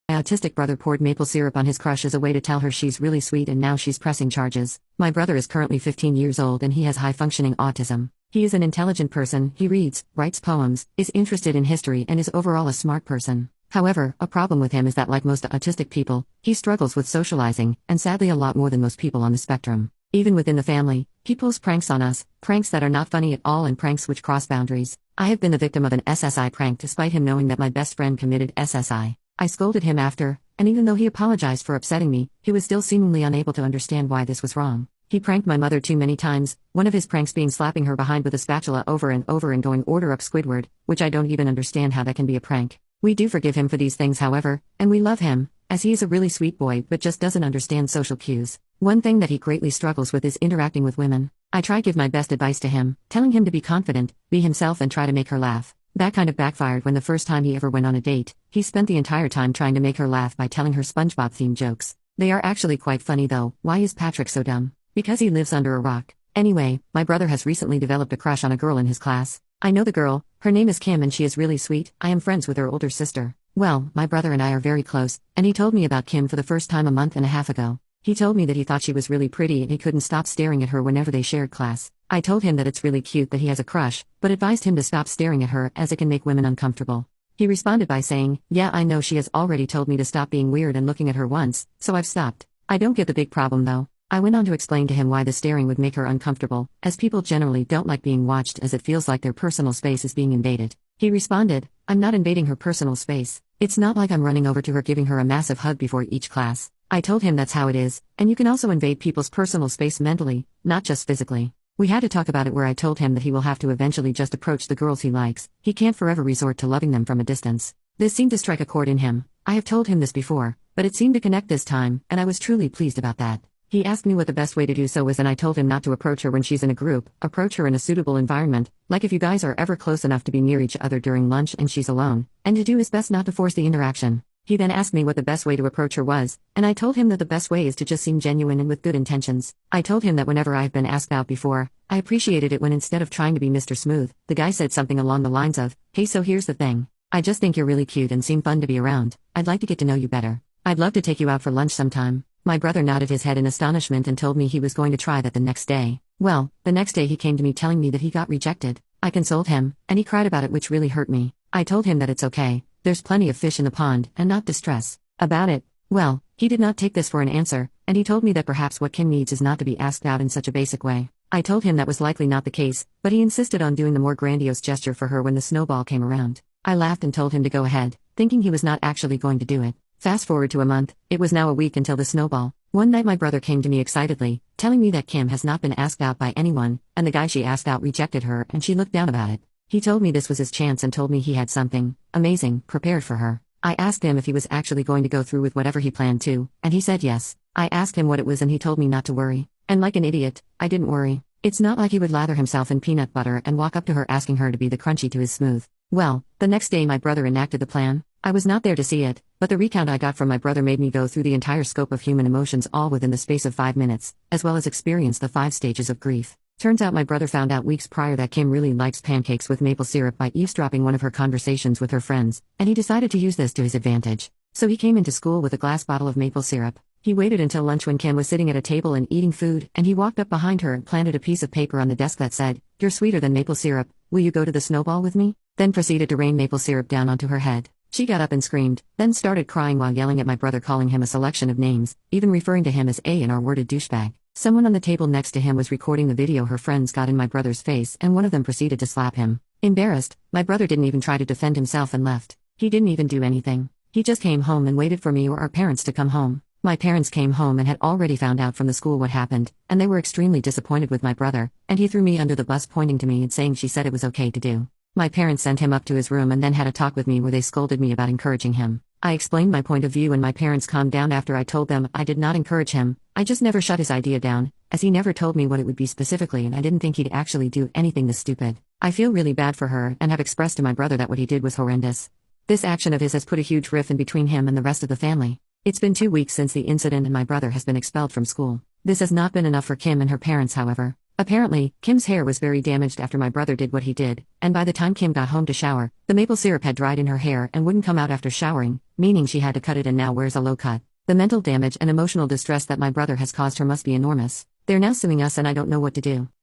My autistic brother poured maple syrup on his crush as a way to tell her she's really sweet, and now she's pressing charges. My brother is currently 15 years old and he has high-functioning autism. He is an intelligent person, he reads, writes poems, is interested in history and is overall a smart person. However, a problem with him is that like most autistic people, he struggles with socializing, and sadly a lot more than most people on the spectrum. Even within the family, he pulls pranks on us, pranks that are not funny at all and pranks which cross boundaries. I have been the victim of an SSI prank despite him knowing that my best friend committed SSI. I scolded him after, and even though he apologized for upsetting me, he was still seemingly unable to understand why this was wrong. He pranked my mother too many times, one of his pranks being slapping her behind with a spatula over and over and going order up Squidward, which I don't even understand how that can be a prank. We do forgive him for these things however, and we love him, as he is a really sweet boy but just doesn't understand social cues. One thing that he greatly struggles with is interacting with women. I try give my best advice to him, telling him to be confident, be himself and try to make her laugh. That kind of backfired when the first time he ever went on a date, he spent the entire time trying to make her laugh by telling her SpongeBob-themed jokes. They are actually quite funny though. Why is Patrick so dumb? Because he lives under a rock. Anyway, my brother has recently developed a crush on a girl in his class. I know the girl, her name is Kim and she is really sweet. I am friends with her older sister. Well, my brother and I are very close, and he told me about Kim for the first time a month and a half ago. He told me that he thought she was really pretty and he couldn't stop staring at her whenever they shared class. I told him that it's really cute that he has a crush, but advised him to stop staring at her as it can make women uncomfortable. He responded by saying, "Yeah, I know she has already told me to stop being weird and looking at her once, so I've stopped." I don't get the big problem though. I went on to explain to him why the staring would make her uncomfortable, as people generally don't like being watched as it feels like their personal space is being invaded. He responded, "I'm not invading her personal space. It's not like I'm running over to her giving her a massive hug before each class." I told him that's how it is, and you can also invade people's personal space mentally, not just physically. We had to talk about it where I told him that he will have to eventually just approach the girls he likes, he can't forever resort to loving them from a distance. This seemed to strike a chord in him. I have told him this before, but it seemed to connect this time, and I was truly pleased about that. He asked me what the best way to do so was and I told him not to approach her when she's in a group, approach her in a suitable environment, like if you guys are ever close enough to be near each other during lunch and she's alone, and to do his best not to force the interaction. He then asked me what the best way to approach her was, and I told him that the best way is to just seem genuine and with good intentions. I told him that whenever I've been asked out before, I appreciated it when instead of trying to be Mr. Smooth, the guy said something along the lines of, "Hey, so here's the thing. I just think you're really cute and seem fun to be around. I'd like to get to know you better. I'd love to take you out for lunch sometime." My brother nodded his head in astonishment and told me he was going to try that the next day. Well, the next day he came to me telling me that he got rejected. I consoled him, and he cried about it, which really hurt me. I told him that it's okay. There's plenty of fish in the pond, and not distress about it. Well, he did not take this for an answer, and he told me that perhaps what Kim needs is not to be asked out in such a basic way. I told him that was likely not the case, but he insisted on doing the more grandiose gesture for her when the snowball came around. I laughed and told him to go ahead, thinking he was not actually going to do it. Fast forward to a month, it was now a week until the snowball. One night my brother came to me excitedly, telling me that Kim has not been asked out by anyone, and the guy she asked out rejected her and she looked down about it. He told me this was his chance and told me he had something amazing prepared for her. I asked him if he was actually going to go through with whatever he planned to, and he said yes. I asked him what it was and he told me not to worry. And like an idiot, I didn't worry. It's not like he would lather himself in peanut butter and walk up to her asking her to be the crunchy to his smooth. Well, the next day my brother enacted the plan. I was not there to see it, but the recount I got from my brother made me go through the entire scope of human emotions all within the space of 5 minutes, as well as experience the 5 stages of grief. Turns out my brother found out weeks prior that Kim really likes pancakes with maple syrup by eavesdropping one of her conversations with her friends, and he decided to use this to his advantage. So he came into school with a glass bottle of maple syrup. He waited until lunch when Kim was sitting at a table and eating food, and he walked up behind her and planted a piece of paper on the desk that said, "You're sweeter than maple syrup, will you go to the snowball with me?" Then proceeded to rain maple syrup down onto her head. She got up and screamed, then started crying while yelling at my brother, calling him a selection of names, even referring to him as an R-worded douchebag. Someone on the table next to him was recording the video her friends got in my brother's face, and one of them proceeded to slap him. Embarrassed, my brother didn't even try to defend himself and left. He didn't even do anything. He just came home and waited for me or our parents to come home. My parents came home and had already found out from the school what happened, and they were extremely disappointed with my brother, and he threw me under the bus, pointing to me and saying she said it was okay to do. My parents sent him up to his room and then had a talk with me where they scolded me about encouraging him. I explained my point of view and my parents calmed down after I told them I did not encourage him, I just never shut his idea down, as he never told me what it would be specifically and I didn't think he'd actually do anything this stupid. I feel really bad for her and have expressed to my brother that what he did was horrendous. This action of his has put a huge rift in between him and the rest of the family. It's been 2 weeks since the incident and my brother has been expelled from school. This has not been enough for Kim and her parents, however. Apparently, Kim's hair was very damaged after my brother did what he did, and by the time Kim got home to shower, the maple syrup had dried in her hair and wouldn't come out after showering, meaning she had to cut it and now wears a low cut. The mental damage and emotional distress that my brother has caused her must be enormous. They're now suing us and I don't know what to do.